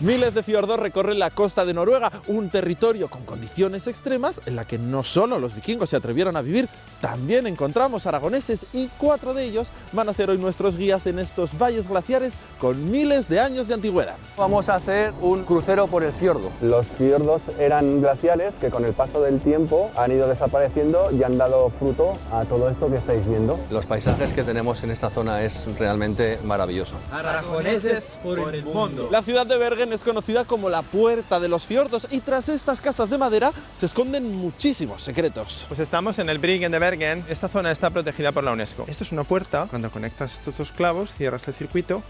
Miles de fiordos recorren la costa de Noruega, un territorio con condiciones extremas en la que no solo los vikingos se atrevieron a vivir, también encontramos aragoneses y 4 de ellos van a ser hoy nuestros guías en estos valles glaciares con miles de años de antigüedad. Vamos a hacer un crucero por el fiordo. Los fiordos eran glaciares que con el paso del tiempo han ido desapareciendo y han dado fruto a todo esto que estáis viendo. Los paisajes que tenemos en esta zona es realmente maravilloso. Aragoneses por el mundo. La ciudad de Bergen es conocida como la puerta de los fiordos y tras estas casas de madera se esconden muchísimos secretos. Pues estamos en el Bryggen de Bergen. Esta zona está protegida por la UNESCO. Esto es una puerta. Cuando conectas estos 2 clavos, cierras el circuito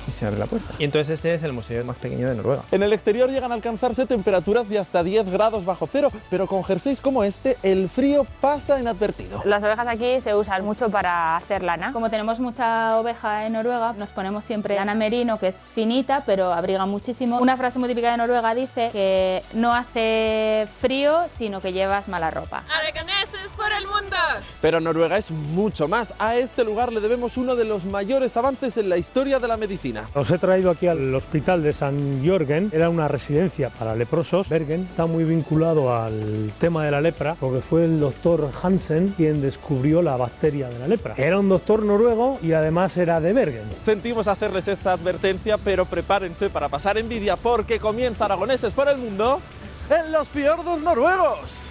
y se abre la puerta. Y entonces este es el museo más pequeño de Noruega. En el exterior llegan a alcanzarse temperaturas de hasta 10 grados bajo cero, pero con jerseys como este, el frío pasa inadvertido. Las ovejas aquí se usan mucho para hacer lana. Como tenemos mucha oveja en Noruega, nos ponemos siempre lana merino, que es finita, pero abriga muchísimo. Una frase muy típica de Noruega dice que no hace frío, sino que llevas mala ropa. ¡Aragoneses por el mundo! Pero Noruega es mucho más. A este lugar le debemos uno de los mayores avances en la historia de la medicina. Os he traído aquí al hospital de San Jørgen, era una residencia para leprosos. Bergen está muy vinculado al tema de la lepra, porque fue el doctor Hansen quien descubrió la bacteria de la lepra. Era un doctor noruego y además era de Bergen. Sentimos hacerles esta advertencia, pero prepárense para pasar envidia porque comienza Aragoneses por el mundo en los fiordos noruegos.